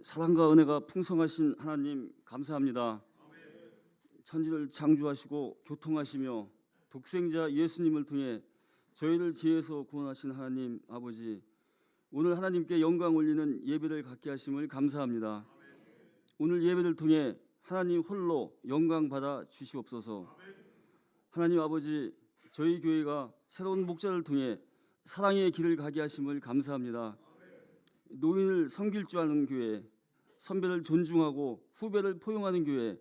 사랑과 은혜가 풍성하신 하나님 감사합니다. 천지를 창조하시고 교통하시며 독생자 예수님을 통해 저희를 죄에서 구원하신 하나님 아버지, 오늘 하나님께 영광 올리는 예배를 갖게 하심을 감사합니다. 오늘 예배를 통해 하나님 홀로 영광 받아 주시옵소서. 하나님 아버지, 저희 교회가 새로운 목자를 통해 사랑의 길을 가게 하심을 감사합니다. 노인을 섬길 줄 아는 교회, 선배를 존중하고 후배를 포용하는 교회,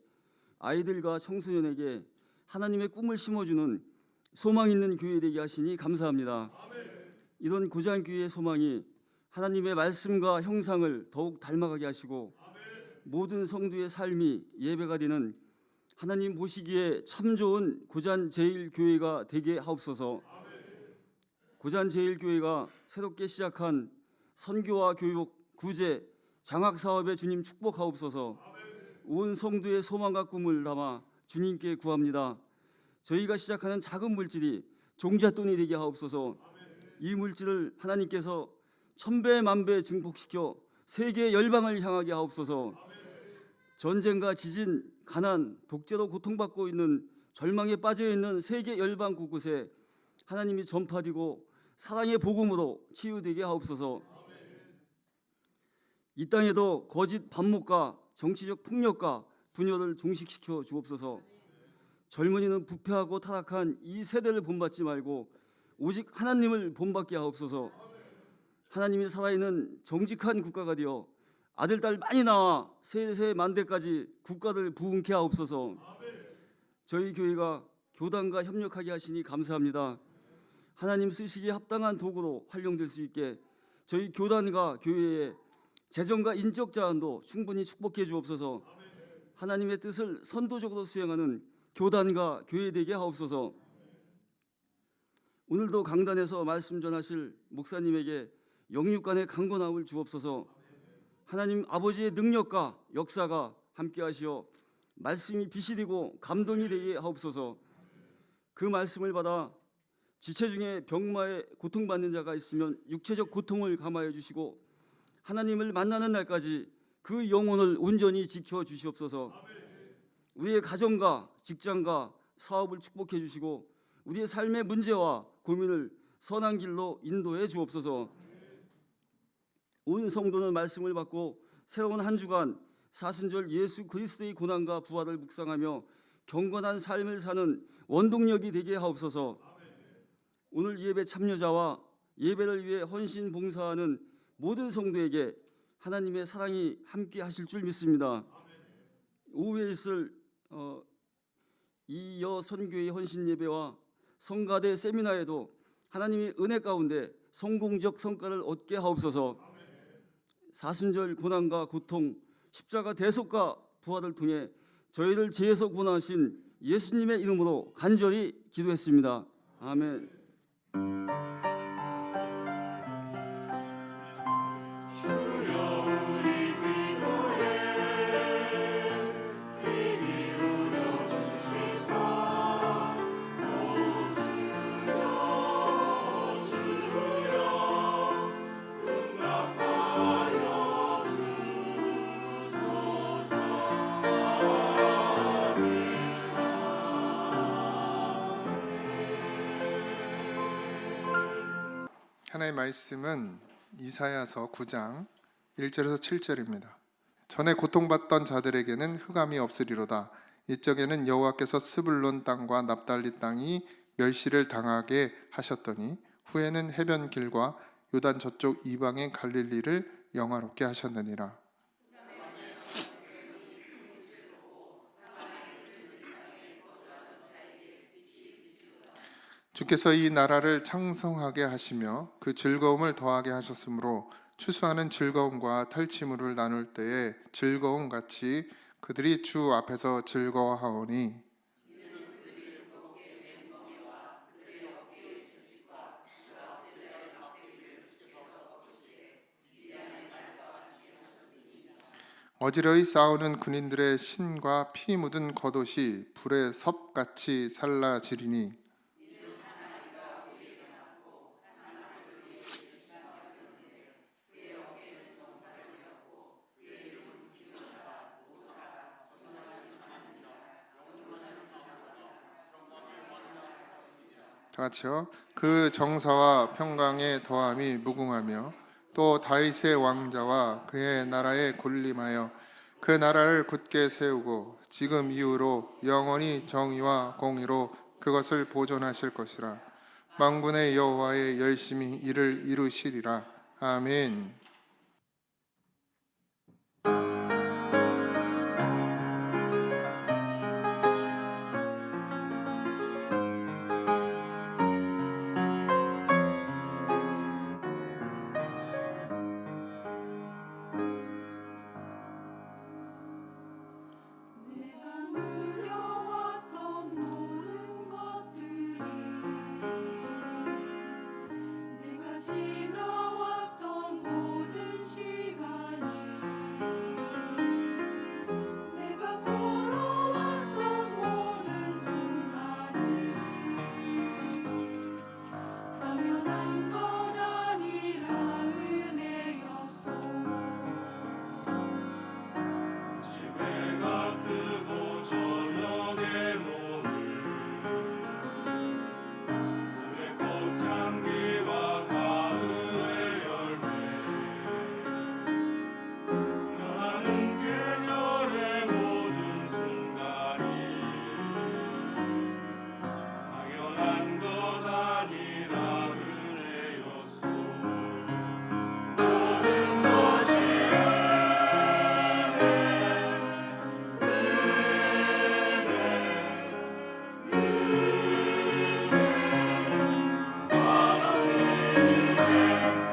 아이들과 청소년에게 하나님의 꿈을 심어주는 소망 있는 교회 되게 하시니 감사합니다. 이런 고장교회의 소망이 하나님의 말씀과 형상을 더욱 닮아가게 하시고 모든 성도의 삶이 예배가 되는 하나님 보시기에 참 좋은 고잔제일교회가 되게 하옵소서. 고잔제일교회가 새롭게 시작한 선교와 교육, 구제, 장학사업에 주님 축복하옵소서. 온 성도의 소망과 꿈을 담아 주님께 구합니다. 저희가 시작하는 작은 물질이 종잣돈이 되게 하옵소서. 이 물질을 하나님께서 천배 만배 증폭시켜 세계 열방을 향하게 하옵소서. 전쟁과 지진, 가난, 독재로 고통받고 있는 절망에 빠져있는 세계 열방 곳곳에 하나님이 전파되고 사랑의 복음으로 치유되게 하옵소서. 이 땅에도 거짓 반목과 정치적 폭력과 분열을 종식시켜 주옵소서. 젊은이는 부패하고 타락한 이 세대를 본받지 말고 오직 하나님을 본받게 하옵소서. 하나님이 살아있는 정직한 국가가 되어 아들, 딸 많이 낳아 세세 만대까지 국가를 부흥케 하옵소서. 저희 교회가 교단과 협력하게 하시니 감사합니다. 하나님 쓰시기에 합당한 도구로 활용될 수 있게 저희 교단과 교회의 재정과 인적 자원도 충분히 축복해 주옵소서. 하나님의 뜻을 선도적으로 수행하는 교단과 교회 되게 하옵소서. 오늘도 강단에서 말씀 전하실 목사님에게 영육간의 강건함을 주옵소서. 하나님 아버지의 능력과 역사가 함께하시어 말씀이 빛이 되고 감동이 되게 하옵소서. 그 말씀을 받아 지체 중에 병마에 고통받는 자가 있으면 육체적 고통을 감화해 주시고 하나님을 만나는 날까지 그 영혼을 온전히 지켜 주시옵소서. 우리의 가정과 직장과 사업을 축복해 주시고 우리의 삶의 문제와 고민을 선한 길로 인도해 주옵소서. 온 성도는 말씀을 받고 새로운 한 주간 사순절 예수 그리스도의 고난과 부활을 묵상하며 경건한 삶을 사는 원동력이 되게 하옵소서. 오늘 예배 참여자와 예배를 위해 헌신 봉사하는 모든 성도에게 하나님의 사랑이 함께 하실 줄 믿습니다. 오후에 있을 이여 선교의 헌신 예배와 성가대 세미나에도 하나님의 은혜 가운데 성공적 성과를 얻게 하옵소서. 사순절 고난과 고통, 십자가 대속과 부활을 통해 저희를 죄에서 구원하신 예수님의 이름으로 간절히 기도했습니다. 아멘. 하나님의 말씀은 이사야서 9장 1절에서 7절입니다. 전에 고통받던 자들에게는 흑암이 없으리로다. 이적에는 여호와께서 스불론 땅과 납달리 땅이 멸시를 당하게 하셨더니 후에는 해변 길과 요단 저쪽 이방의 갈릴리를 영화롭게 하셨느니라. 주께서 이 나라를 창성하게 하시며 그 즐거움을 더하게 하셨으므로 추수하는 즐거움과 탈취물을 나눌 때에 즐거움 같이 그들이 주 앞에서 즐거워하오니 어지러이 싸우는 군인들의 신과 피 묻은 겉옷이 불의 섭같이 살라지리니 다 같이요. 그 정사와 평강의 더함이 무궁하며 또 다윗의 왕자와 그의 나라에 군림하여 그 나라를 굳게 세우고 지금 이후로 영원히 정의와 공의로 그것을 보존하실 것이라. 만군의 여호와의 열심히 이를 이루시리라. 아멘. 내가 누려왔던 모든 것들이 내가 지나왔던 모든 시간이 내가 걸어왔던 모든 순간이 당연한 것 아니라 은혜였소. 집에가 뜨고 저녁에 노을 봄의 꽃향기와 가을의 열매 변하는 계절의 모든 순간이 당연한 것 아니라 은혜였소. 모든 것이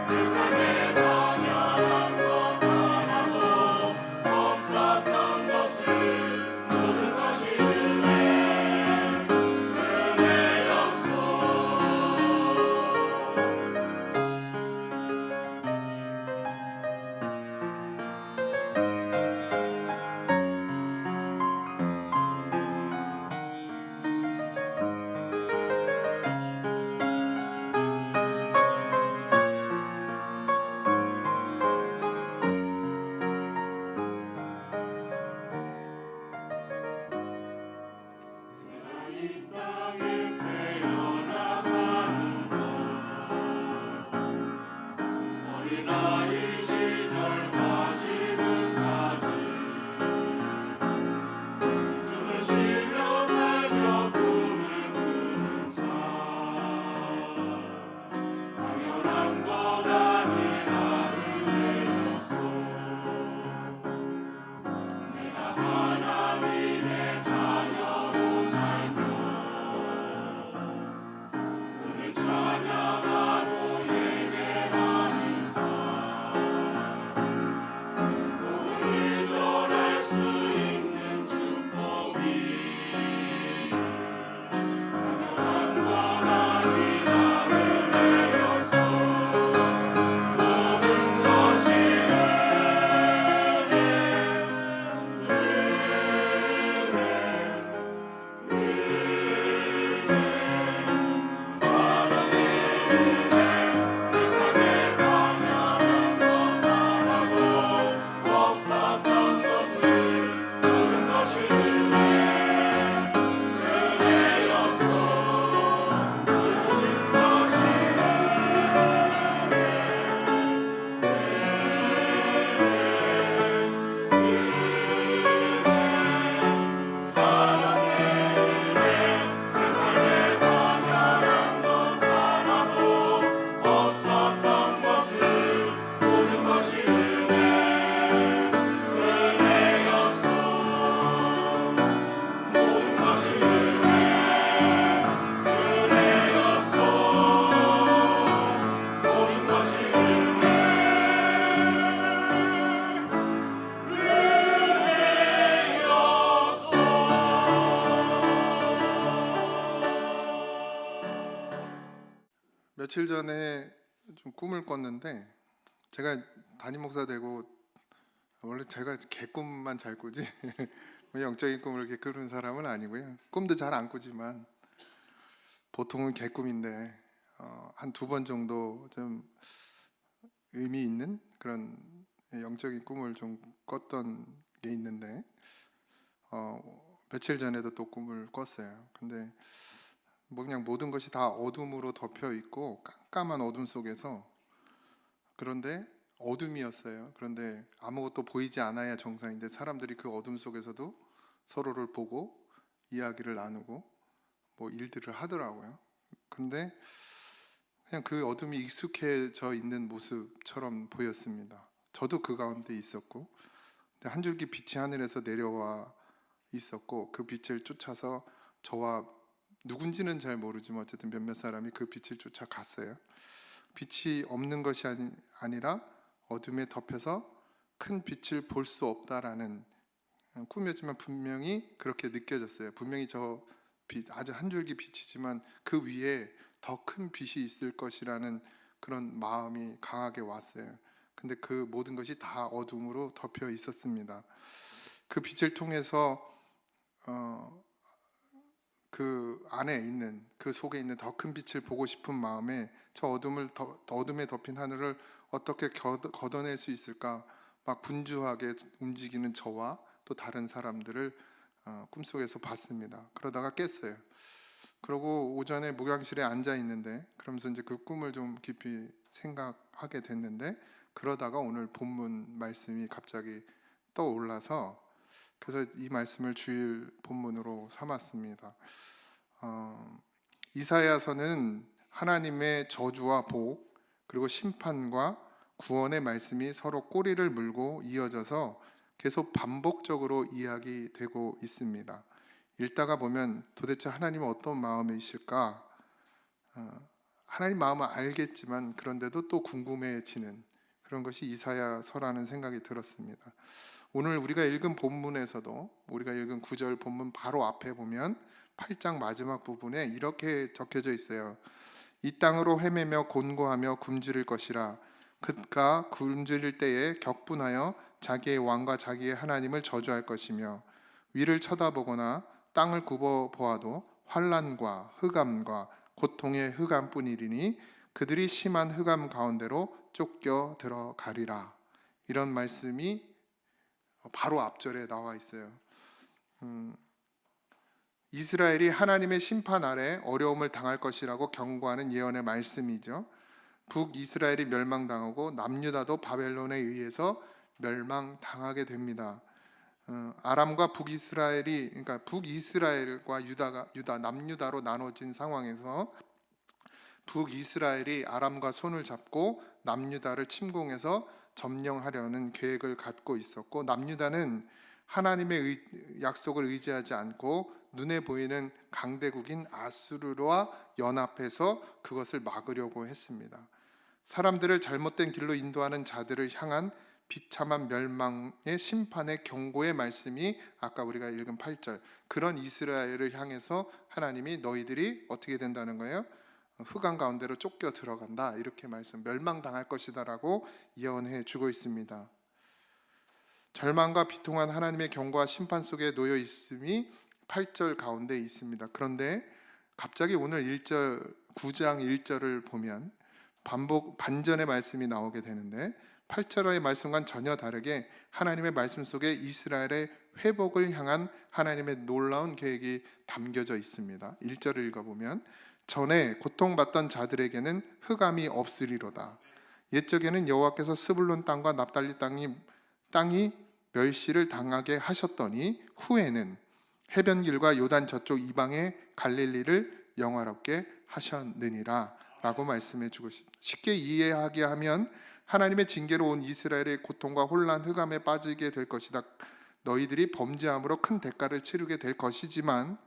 내 삶에 당연한 것 하나도 없었던 것을 모든 것이 은혜였소. 이 땅에 태어나 사는 것 어린아이 시절까지 지금까지 숨을 쉬며 살며 꿈을 꾸는 삶 당연한 것 아니라 은혜였소. 내가 하나님의 자녀로 살며 오늘 찬양하고 예배하는 삶 복음이 전할 수 있는 축복이 당연한 것 아니라 은혜였소. 모든 것이 내 삶에 당연한 것 하나도 없었던 것을 모든 것이 은혜였소. 모든 것이 내 삶에 당연한 것 하나도 없었던 것을 모든 것이 은혜였소. 모든 것이 은혜였소. 모든 것이 며칠 전에 좀 꿈을 꿨는데 제가 담임 목사 되고 원래 제가 개꿈만 잘 꾸지 뭐 영적인 꿈을 이렇게 꾸는 사람은 아니고요. 꿈도 잘 안 꾸지만 보통은 개꿈인데 한 두 번 정도 좀 의미 있는 그런 영적인 꿈을 좀 꿨던 게 있는데 며칠 전에도 또 꿈을 꿨어요. 근데 그냥 모든 것이 다 어둠으로 덮여 있고 깜깜한 어둠 속에서, 그런데 어둠이었어요. 그런데 아무것도 보이지 않아야 정상인데 사람들이 그 어둠 속에서도 서로를 보고 이야기를 나누고 뭐 일들을 하더라고요. 근데 그냥 그 어둠이 익숙해져 있는 모습처럼 보였습니다. 저도 그 가운데 있었고, 근데 한 줄기 빛이 하늘에서 내려와 있었고, 그 빛을 쫓아서 저와 누군지는 잘 모르지만 어쨌든 몇몇 사람이 그 빛을 쫓아 갔어요. 빛이 없는 것이 아니라 어둠에 덮여서 큰 빛을 볼 수 없다라는, 꾸며지만 분명히 그렇게 느껴졌어요. 분명히 저 빛, 아주 한 줄기 빛이지만 그 위에 더 큰 빛이 있을 것이라는 그런 마음이 강하게 왔어요. 근데 그 모든 것이 다 어둠으로 덮여 있었습니다. 그 빛을 통해서 그 안에 있는, 그 속에 있는 더 큰 빛을 보고 싶은 마음에 저 어둠에 덮인 하늘을 어떻게 걷어낼 수 있을까 막 분주하게 움직이는 저와 또 다른 사람들을 꿈속에서 봤습니다. 그러다가 깼어요. 그러고 오전에 목양실에 앉아 있는데, 그러면서 이제 그 꿈을 좀 깊이 생각하게 됐는데, 그러다가 오늘 본문 말씀이 갑자기 떠올라서 그래서 이 말씀을 주일 본문으로 삼았습니다. 이사야서는 하나님의 저주와 복, 그리고 심판과 구원의 말씀이 서로 꼬리를 물고 이어져서 계속 반복적으로 이야기되고 있습니다. 읽다가 보면 도대체 하나님은 어떤 마음이실까? 하나님 마음은 알겠지만 그런데도 또 궁금해지는 그런 것이 이사야서라는 생각이 들었습니다. 오늘 우리가 읽은 본문에서도, 우리가 읽은 9절 본문 바로 앞에 보면 8장 마지막 부분에 이렇게 적혀져 있어요. 이 땅으로 헤매며 곤고하며 굶주릴 것이라. 그가 굶주릴 때에 격분하여 자기의 왕과 자기의 하나님을 저주할 것이며, 위를 쳐다보거나 땅을 굽어 보아도 환난과 흑암과 고통의 흑암뿐이리니 그들이 심한 흑암 가운데로 쫓겨 들어가리라. 이런 말씀이 바로 앞절에 나와 있어요. 이스라엘이 하나님의 심판 아래 어려움을 당할 것이라고 경고하는 예언의 말씀이죠. 북이스라엘이 멸망당하고 남유다도 바벨론에 의해서 멸망당하게 됩니다. 아람과 북이스라엘이, 그러니까 북이스라엘과 유다 남유다로 나눠진 상황에서 북이스라엘이 아람과 손을 잡고 남유다를 침공해서 점령하려는 계획을 갖고 있었고, 남유다는 하나님의 약속을 의지하지 않고 눈에 보이는 강대국인 아수르와 연합해서 그것을 막으려고 했습니다. 사람들을 잘못된 길로 인도하는 자들을 향한 비참한 멸망의 심판의 경고의 말씀이 아까 우리가 읽은 8절, 그런 이스라엘을 향해서 하나님이 너희들이 어떻게 된다는 거예요? 흑암 가운데로 쫓겨 들어간다, 이렇게 멸망당할 것이다라고 예언해 주고 있습니다. 절망과 비통한 하나님의 경고와 심판 속에 놓여 있음이 8절 가운데 있습니다. 그런데 갑자기 오늘 9장 1절을 보면 반전의 말씀이 나오게 되는데, 8절의 말씀과는 전혀 다르게 하나님의 말씀 속에 이스라엘의 회복을 향한 하나님의 놀라운 계획이 담겨져 있습니다. 1절을 읽어보면 전에 고통받던 자들에게는 흑암이 없으리로다. 옛적에는 여호와께서 스불론 땅과 납달리 땅이 멸시를 당하게 하셨더니 후에는 해변길과 요단 저쪽 이방의 갈릴리를 영화롭게 하셨느니라 라고 말씀해 주고 싶습니다. 쉽게 이해하게 하면 하나님의 징계로 온 이스라엘의 고통과 혼란, 흑암에 빠지게 될 것이다. 너희들이 범죄함으로 큰 대가를 치르게 될 것이지만,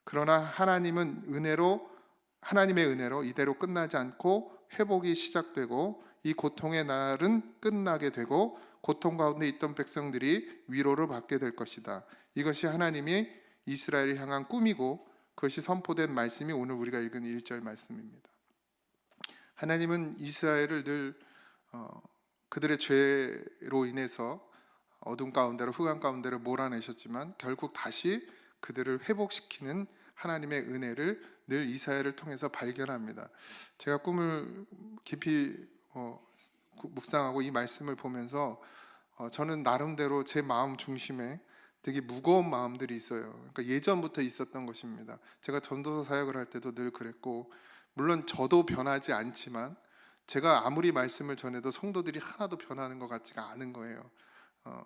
그러나 하나님의 은혜로 이대로 끝나지 않고 회복이 시작되고 이 고통의 날은 끝나게 되고 고통 가운데 있던 백성들이 위로를 받게 될 것이다. 이것이 하나님이 이스라엘을 향한 꿈이고 그것이 선포된 말씀이 오늘 우리가 읽은 1절 말씀입니다. 하나님은 이스라엘을 늘 그들의 죄로 인해서 어둠 가운데로, 흑암 가운데로 몰아내셨지만 결국 다시 그들을 회복시키는 하나님의 은혜를 늘 이사야를 통해서 발견합니다. 제가 꿈을 깊이 묵상하고 이 말씀을 보면서 저는 나름대로 제 마음 중심에 되게 무거운 마음들이 있어요. 그러니까 예전부터 있었던 것입니다. 제가 전도서 사역을 할 때도 늘 그랬고, 물론 저도 변하지 않지만 제가 아무리 말씀을 전해도 성도들이 하나도 변하는 것 같지가 않은 거예요.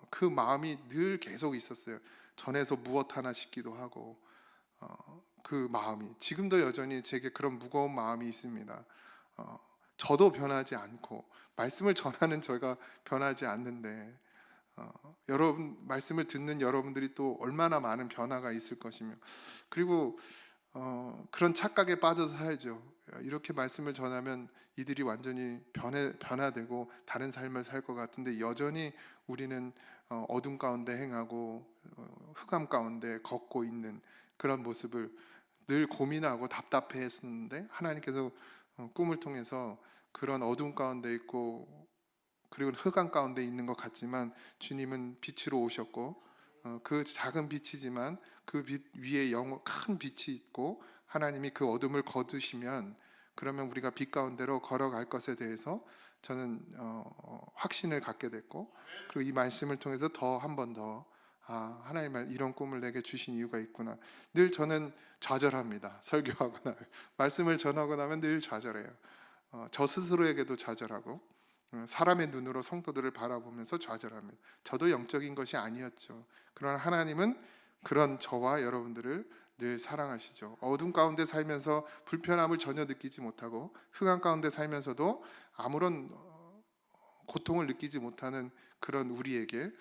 그 마음이 늘 계속 있었어요. 전에서 무엇 하나 싶기도 하고, 그 마음이 지금도 여전히 제게 그런 무거운 마음이 있습니다. 저도 변하지 않고 말씀을 전하는 저가 변하지 않는데, 여러분 말씀을 듣는 여러분들이 또 얼마나 많은 변화가 있을 것이며, 그리고 그런 착각에 빠져서 살죠. 이렇게 말씀을 전하면 이들이 완전히 변화되고 다른 삶을 살 것 같은데, 여전히 우리는 어둠 가운데 행하고 흑암 가운데 걷고 있는 그런 모습을 늘 고민하고 답답해했었는데, 하나님께서 꿈을 통해서 그런 어둠 가운데 있고 그리고 흑암 가운데 있는 것 같지만 주님은 빛으로 오셨고, 그 작은 빛이지만 그 빛 위에 큰 빛이 있고, 하나님이 그 어둠을 거두시면 그러면 우리가 빛 가운데로 걸어갈 것에 대해서 저는 확신을 갖게 됐고, 그리고 이 말씀을 통해서 더 한 번 더 하나님 이런 꿈을 내게 주신 이유가 있구나. 늘 저는 좌절합니다. 설교하고 나면, 말씀을 전하고 나면 늘 좌절해요. 저 스스로에게도 좌절하고 사람의 눈으로 성도들을 바라보면서 좌절합니다. 저도 영적인 것이 아니었죠. 그러나 하나님은 그런 저와 여러분들을 늘 사랑하시죠. 어둠 가운데 살면서 불편함을 전혀 느끼지 못하고 흑암 가운데 살면서도 아무런 고통을 느끼지 못하는 그런 우리에게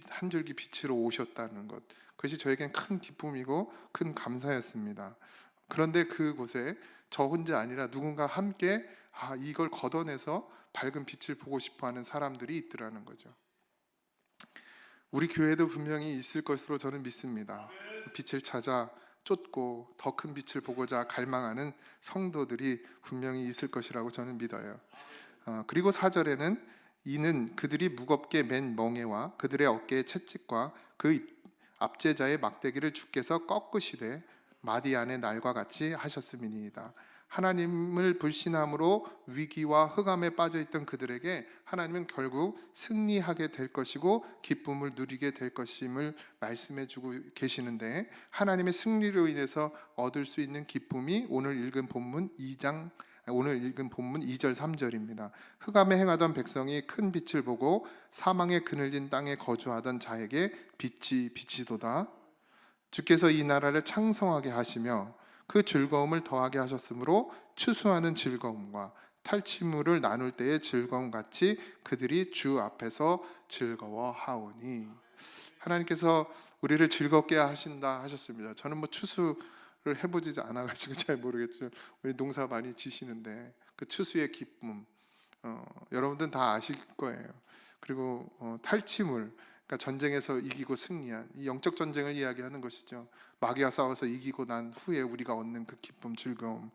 한 줄기 빛으로 오셨다는 것, 그것이 저에겐 큰 기쁨이고 큰 감사였습니다. 그런데 그곳에 저 혼자 아니라 누군가 함께 이걸 걷어내서 밝은 빛을 보고 싶어하는 사람들이 있더라는 거죠. 우리 교회도 분명히 있을 것으로 저는 믿습니다. 빛을 찾아 쫓고 더 큰 빛을 보고자 갈망하는 성도들이 분명히 있을 것이라고 저는 믿어요. 그리고 4절에는 이는 그들이 무겁게 맨 멍에와 그들의 어깨의 채찍과 그 압제자의 막대기를 주께서 꺾으시되 마디안의 날과 같이 하셨음이니이다. 하나님을 불신함으로 위기와 흑암에 빠져있던 그들에게 하나님은 결국 승리하게 될 것이고 기쁨을 누리게 될 것임을 말씀해 주고 계시는데, 하나님의 승리로 인해서 얻을 수 있는 기쁨이 오늘 읽은 본문 2절 3절입니다. 흑암에 행하던 백성이 큰 빛을 보고 사망의 그늘진 땅에 거주하던 자에게 빛이 비치도다. 주께서 이 나라를 창성하게 하시며 그 즐거움을 더하게 하셨으므로 추수하는 즐거움과 탈취물을 나눌 때의 즐거움 같이 그들이 주 앞에서 즐거워하오니. 하나님께서 우리를 즐겁게 하신다 하셨습니다. 저는 추수를 해보지 않아가지고 잘 모르겠지만 우리 농사 많이 지시는데 그 추수의 기쁨 여러분들은 다 아실 거예요. 그리고 탈취물, 그러니까 전쟁에서 이기고 승리한 이 영적 전쟁을 이야기하는 것이죠. 마귀와 싸워서 이기고 난 후에 우리가 얻는 그 기쁨, 즐거움.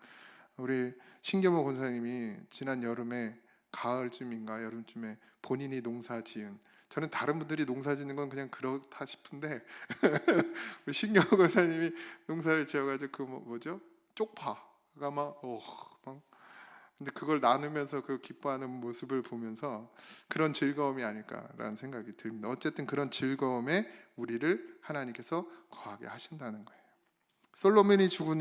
우리 신경호 권사님이 지난 여름에 가을쯤인가 여름쯤에 본인이 농사 지은, 저는 다른 분들이 농사 짓는 건 그냥 그렇다 싶은데 우리 신경호 권사님이 농사를 지어가지고 그 뭐죠? 쪽파가 막 근데 그걸 나누면서 그 기뻐하는 모습을 보면서 그런 즐거움이 아닐까라는 생각이 듭니다. 어쨌든 그런 즐거움에 우리를 하나님께서 거하게 하신다는 거예요. 솔로몬이 죽은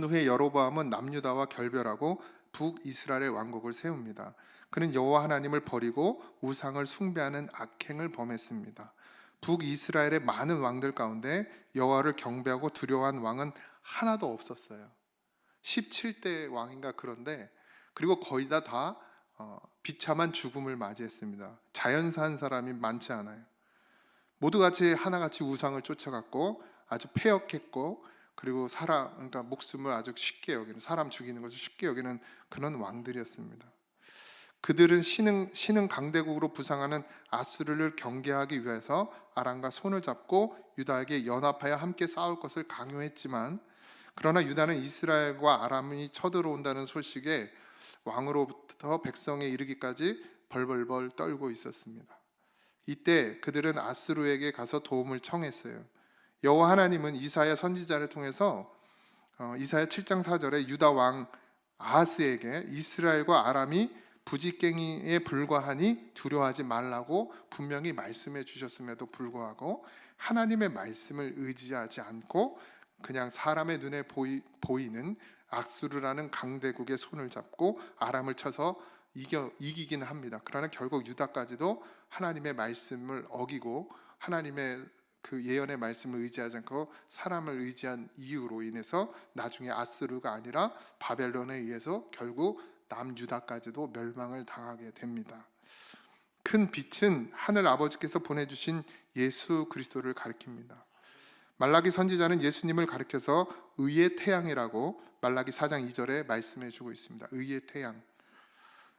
후에 여로보암은 남유다와 결별하고 북이스라엘 왕국을 세웁니다. 그는 여호와 하나님을 버리고 우상을 숭배하는 악행을 범했습니다. 북이스라엘의 많은 왕들 가운데 여호와를 경배하고 두려워한 왕은 하나도 없었어요. 17대 왕인가 그런데, 그리고 거의 다 비참한 죽음을 맞이했습니다. 자연사한 사람이 많지 않아요. 모두 같이 하나같이 우상을 쫓아갔고 아주 패역했고, 그리고 그러니까 목숨을 아주 쉽게 여기는, 사람 죽이는 것을 쉽게 여기는 그런 왕들이었습니다. 그들은 신흥 강대국으로 부상하는 아수르를 경계하기 위해서 아람과 손을 잡고 유다에게 연합하여 함께 싸울 것을 강요했지만, 그러나 유다는 이스라엘과 아람이 쳐들어온다는 소식에 왕으로부터 백성에 이르기까지 벌벌벌 떨고 있었습니다. 이때 그들은 아수르에게 가서 도움을 청했어요. 여호와 하나님은 이사야 선지자를 통해서 이사야 7장 4절에 유다 왕 아하스에게 이스라엘과 아람이 부지깽이에 불과하니 두려워하지 말라고 분명히 말씀해 주셨음에도 불구하고 하나님의 말씀을 의지하지 않고 그냥 사람의 눈에 보이는 악수르라는 강대국의 손을 잡고 아람을 쳐서 이기기는 합니다. 그러나 결국 유다까지도 하나님의 말씀을 어기고 하나님의 그 예언의 말씀을 의지하지 않고 사람을 의지한 이유로 인해서 나중에 아스루가 아니라 바벨론에 의해서 결국 남유다까지도 멸망을 당하게 됩니다. 큰 빛은 하늘 아버지께서 보내주신 예수 그리스도를 가리킵니다. 말라기 선지자는 예수님을 가리켜서 의의 태양이라고 말라기 4장 2절에 말씀해 주고 있습니다. 의의 태양.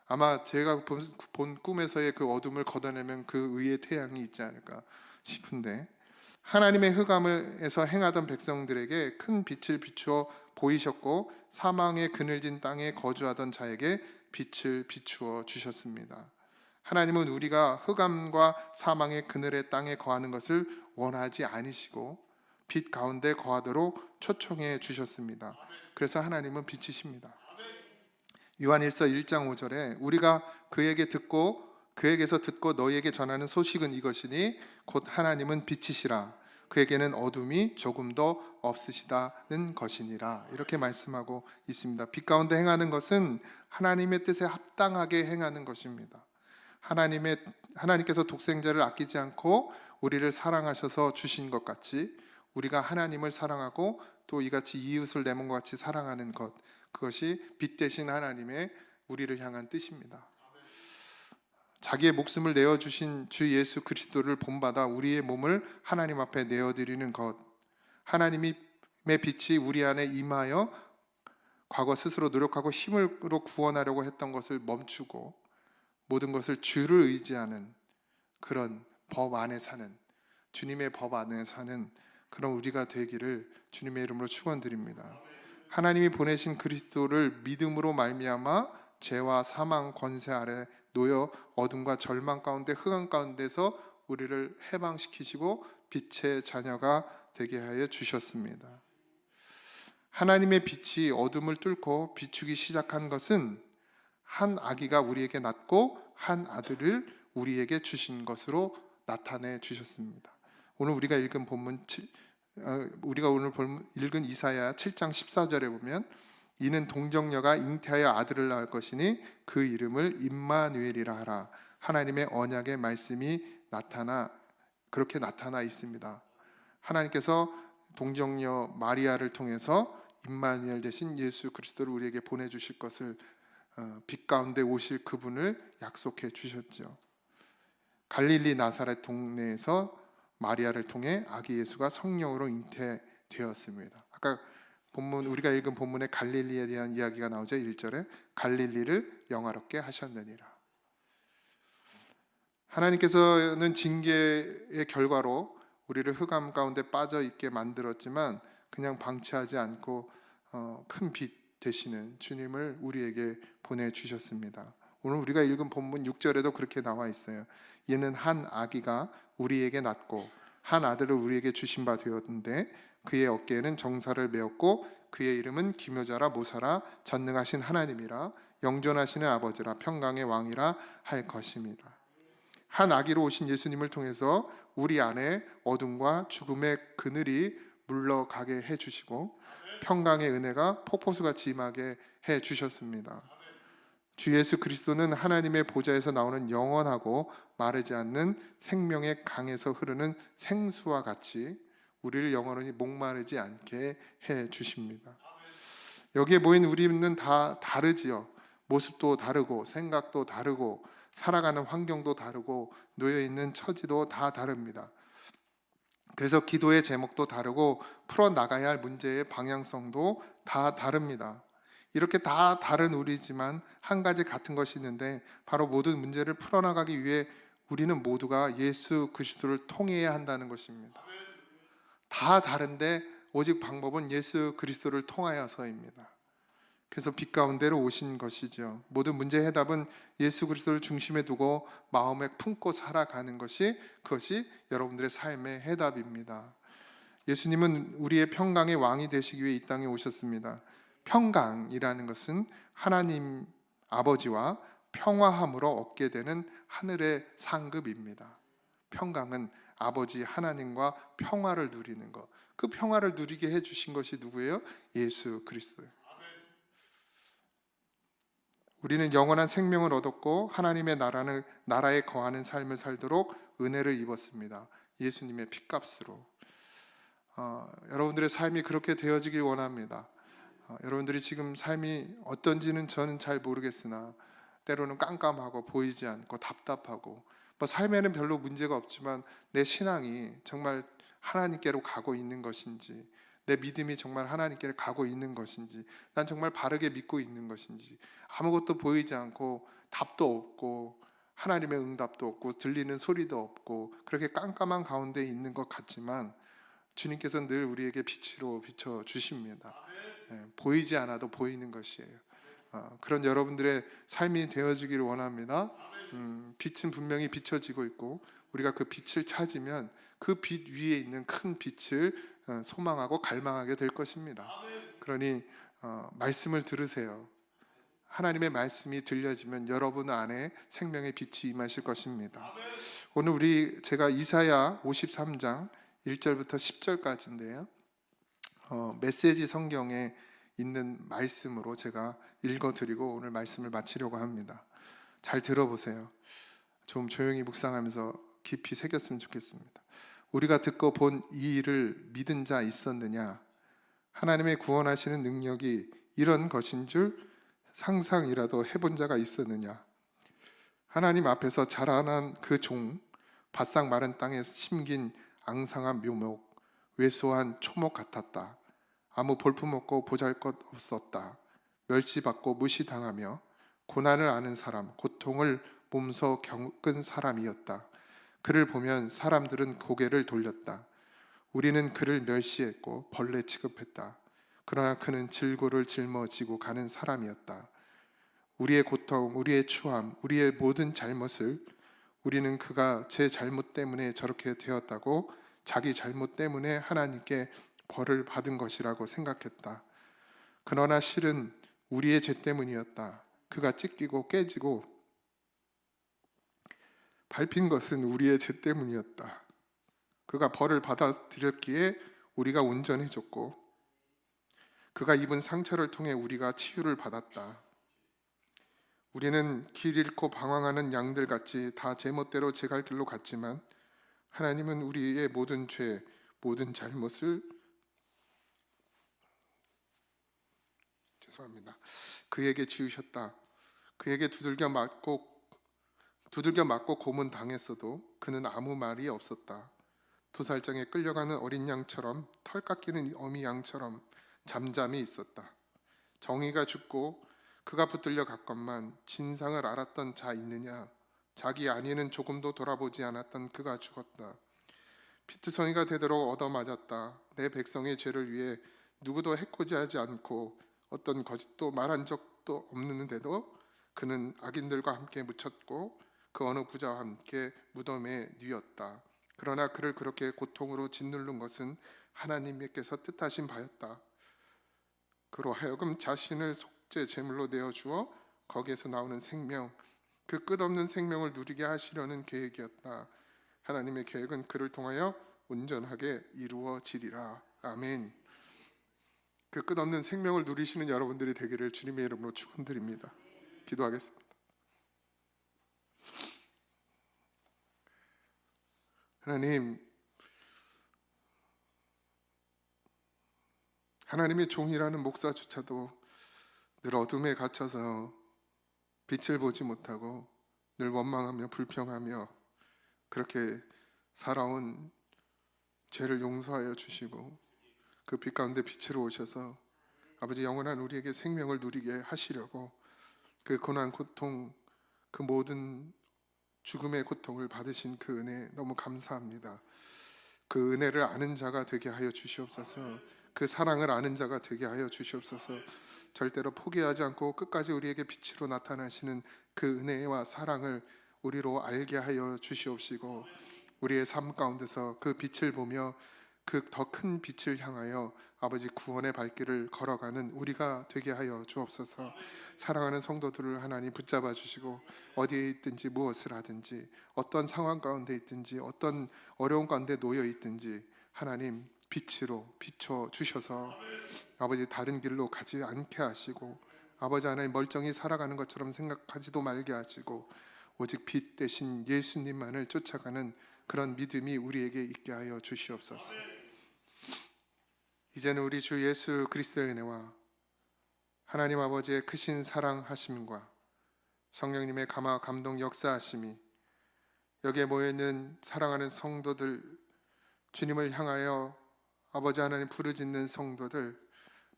아마 제가 본 꿈에서의 그 어둠을 걷어내면 그 의의 태양이 있지 않을까 싶은데, 하나님의 흑암에서 행하던 백성들에게 큰 빛을 비추어 보이셨고 사망의 그늘진 땅에 거주하던 자에게 빛을 비추어 주셨습니다. 하나님은 우리가 흑암과 사망의 그늘의 땅에 거하는 것을 원하지 않으시고 빛 가운데 거하도록 초청해 주셨습니다. 그래서 하나님은 빛이십니다. 요한일서 1장 5절에 우리가 그에게서 듣고 너희에게 전하는 소식은 이것이니 곧 하나님은 빛이시라 그에게는 어둠이 조금도 없으시다는 것이니라 이렇게 말씀하고 있습니다. 빛 가운데 행하는 것은 하나님의 뜻에 합당하게 행하는 것입니다. 하나님께서 독생자를 아끼지 않고 우리를 사랑하셔서 주신 것 같이 우리가 하나님을 사랑하고 또 이같이 이웃을 내 몸과 같이 사랑하는 것, 그것이 빛 대신 하나님의 우리를 향한 뜻입니다. 자기의 목숨을 내어주신 주 예수 그리스도를 본받아 우리의 몸을 하나님 앞에 내어드리는 것, 하나님의 빛이 우리 안에 임하여 과거 스스로 노력하고 힘으로 구원하려고 했던 것을 멈추고 모든 것을 주를 의지하는 그런 법 안에 사는, 주님의 법 안에 사는 그런 우리가 되기를 주님의 이름으로 축원드립니다. 하나님이 보내신 그리스도를 믿음으로 말미암아 죄와 사망 권세 아래 놓여 어둠과 절망 가운데 흑암 가운데서 우리를 해방시키시고 빛의 자녀가 되게 하여 주셨습니다. 하나님의 빛이 어둠을 뚫고 비추기 시작한 것은 한 아기가 우리에게 낳고 한 아들을 우리에게 주신 것으로 나타내 주셨습니다. 오늘 우리가 읽은 읽은 이사야 7장 14절에 보면 이는 동정녀가 잉태하여 아들을 낳을 것이니 그 이름을 임마누엘이라 하라. 하나님의 언약의 말씀이 그렇게 나타나 있습니다. 하나님께서 동정녀 마리아를 통해서 임마누엘 대신 예수 그리스도를 우리에게 보내주실 것을 빛 가운데 오실 그분을 약속해 주셨죠. 갈릴리 나사렛 동네에서 마리아를 통해 아기 예수가 성령으로 잉태되었습니다. 아까 우리가 읽은 본문에 갈릴리에 대한 이야기가 나오죠. 1절에 갈릴리를 영화롭게 하셨느니라. 하나님께서는 징계의 결과로 우리를 흑암 가운데 빠져 있게 만들었지만 그냥 방치하지 않고 큰 빛 되시는 주님을 우리에게 보내주셨습니다. 오늘 우리가 읽은 본문 6절에도 그렇게 나와 있어요. 이는 한 아기가 우리에게 낳고 한 아들을 우리에게 주신 바 되었는데 그의 어깨에는 정사를 메었고 그의 이름은 기묘자라 모사라 전능하신 하나님이라 영존하시는 아버지라 평강의 왕이라 할 것입니다. 한 아기로 오신 예수님을 통해서 우리 안에 어둠과 죽음의 그늘이 물러가게 해주시고 평강의 은혜가 폭포수같이 임하게 해주셨습니다. 주 예수 그리스도는 하나님의 보좌에서 나오는 영원하고 마르지 않는 생명의 강에서 흐르는 생수와 같이 우리를 영원히 목마르지 않게 해주십니다. 여기에 모인 우리는 다 다르지요. 모습도 다르고 생각도 다르고 살아가는 환경도 다르고 놓여있는 처지도 다 다릅니다. 그래서 기도의 제목도 다르고 풀어나가야 할 문제의 방향성도 다 다릅니다. 이렇게 다 다른 우리지만 한 가지 같은 것이 있는데 바로 모든 문제를 풀어나가기 위해 우리는 모두가 예수 그리스도를 통해야 한다는 것입니다. 다 다른데 오직 방법은 예수 그리스도를 통하여서입니다. 그래서 빛 가운데로 오신 것이죠. 모든 문제의 해답은 예수 그리스도를 중심에 두고 마음에 품고 살아가는 그것이 여러분들의 삶의 해답입니다. 예수님은 우리의 평강의 왕이 되시기 위해 이 땅에 오셨습니다. 평강이라는 것은 하나님 아버지와 평화함으로 얻게 되는 하늘의 상급입니다. 평강은 아버지 하나님과 평화를 누리는 것. 그 평화를 누리게 해주신 것이 누구예요? 예수 그리스도예요. 우리는 영원한 생명을 얻었고 하나님의 나라에 거하는 삶을 살도록 은혜를 입었습니다. 예수님의 핏값으로. 여러분들의 삶이 그렇게 되어지길 원합니다. 여러분들이 지금 삶이 어떤지는 저는 잘 모르겠으나 때로는 깜깜하고 보이지 않고 답답하고 뭐 삶에는 별로 문제가 없지만 내 신앙이 정말 하나님께로 가고 있는 것인지, 내 믿음이 정말 하나님께로 가고 있는 것인지, 난 정말 바르게 믿고 있는 것인지, 아무것도 보이지 않고 답도 없고 하나님의 응답도 없고 들리는 소리도 없고 그렇게 깜깜한 가운데 있는 것 같지만 주님께서 늘 우리에게 빛으로 비춰 주십니다. 보이지 않아도 보이는 것이에요. 그런 여러분들의 삶이 되어지기를 원합니다. 빛은 분명히 비춰지고 있고 우리가 그 빛을 찾으면 그 빛 위에 있는 큰 빛을 소망하고 갈망하게 될 것입니다. 그러니 말씀을 들으세요. 하나님의 말씀이 들려지면 여러분 안에 생명의 빛이 임하실 것입니다. 오늘 제가 이사야 53장 1절부터 10절까지인데요. 메시지 성경에 있는 말씀으로 제가 읽어드리고 오늘 말씀을 마치려고 합니다. 잘 들어보세요. 좀 조용히 묵상하면서 깊이 새겼으면 좋겠습니다. 우리가 듣고 본 이 일을 믿은 자 있었느냐? 하나님의 구원하시는 능력이 이런 것인 줄 상상이라도 해본 자가 있었느냐? 하나님 앞에서 자라난 그 종, 바싹 마른 땅에 심긴 앙상한 묘목, 왜소한 초목 같았다. 아무 볼품없고 보잘것 없었다. 멸시받고 무시당하며 고난을 아는 사람, 고통을 몸소 겪은 사람이었다. 그를 보면 사람들은 고개를 돌렸다. 우리는 그를 멸시했고 벌레 취급했다. 그러나 그는 질고를 짊어지고 가는 사람이었다. 우리의 고통, 우리의 추함, 우리의 모든 잘못을 우리는 그가 제 잘못 때문에 저렇게 되었다고 자기 잘못 때문에 하나님께 벌을 받은 것이라고 생각했다. 그러나 실은 우리의 죄 때문이었다. 그가 찢기고 깨지고 밟힌 것은 우리의 죄 때문이었다. 그가 벌을 받아들였기에 우리가 온전해졌고 그가 입은 상처를 통해 우리가 치유를 받았다. 우리는 길 잃고 방황하는 양들같이 다 제멋대로 제갈 길로 갔지만 하나님은 우리의 모든 죄, 모든 잘못을 그에게 지으셨다. 그에게 두들겨 맞고 고문 당했어도 그는 아무 말이 없었다. 도살장에 끌려가는 어린 양처럼 털 깎이는 어미 양처럼 잠잠히 있었다. 정의가 죽고 그가 붙들려 갔건만 진상을 알았던 자 있느냐? 자기 안위는 조금도 돌아보지 않았던 그가 죽었다. 피투성이가 되도록 얻어맞았다. 내 백성의 죄를 위해 누구도 해코지하지 않고 어떤 거짓도 말한 적도 없는데도 그는 악인들과 함께 묻혔고 그 어느 부자와 함께 무덤에 뉘었다. 그러나 그를 그렇게 고통으로 짓누른 것은 하나님께서 뜻하신 바였다. 그로 하여금 자신을 속죄 제물로 내어주어 거기에서 나오는 생명, 그 끝없는 생명을 누리게 하시려는 계획이었다. 하나님의 계획은 그를 통하여 온전하게 이루어지리라. 아멘. 그 끝없는 생명을 누리시는 여러분들이 되기를 주님의 이름으로 축원드립니다. 기도하겠습니다. 하나님, 하나님의 종이라는 목사조차도 늘 어둠에 갇혀서 빛을 보지 못하고 늘 원망하며 불평하며 그렇게 살아온 죄를 용서하여 주시고 그 빛 가운데 빛으로 오셔서 아버지 영원한 우리에게 생명을 누리게 하시려고 그 고난 고통, 그 모든 죽음의 고통을 받으신 그 은혜 너무 감사합니다. 그 은혜를 아는 자가 되게 하여 주시옵소서. 그 사랑을 아는 자가 되게 하여 주시옵소서. 절대로 포기하지 않고 끝까지 우리에게 빛으로 나타나시는 그 은혜와 사랑을 우리로 알게 하여 주시옵시고 우리의 삶 가운데서 그 빛을 보며 그 더 큰 빛을 향하여 아버지 구원의 발길을 걸어가는 우리가 되게 하여 주옵소서. 사랑하는 성도들을 하나님 붙잡아 주시고 어디에 있든지 무엇을 하든지 어떤 상황 가운데 있든지 어떤 어려운 가운데 놓여 있든지 하나님 빛으로 비춰 주셔서 아버지 다른 길로 가지 않게 하시고 아버지 하나님 멀쩡히 살아가는 것처럼 생각하지도 말게 하시고 오직 빛 대신 예수님만을 쫓아가는 그런 믿음이 우리에게 있게 하여 주시옵소서. 이제는 우리 주 예수 그리스도의 은혜와 하나님 아버지의 크신 사랑하심과 성령님의 감화 감동 역사하심이 여기에 모여있는 사랑하는 성도들, 주님을 향하여 아버지 하나님 부르짖는 성도들,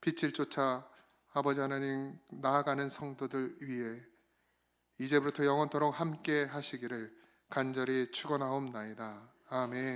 빛을 쫓아 아버지 하나님 나아가는 성도들 위에 이제부터 영원토록 함께 하시기를 간절히 축원하옵나이다. 아멘.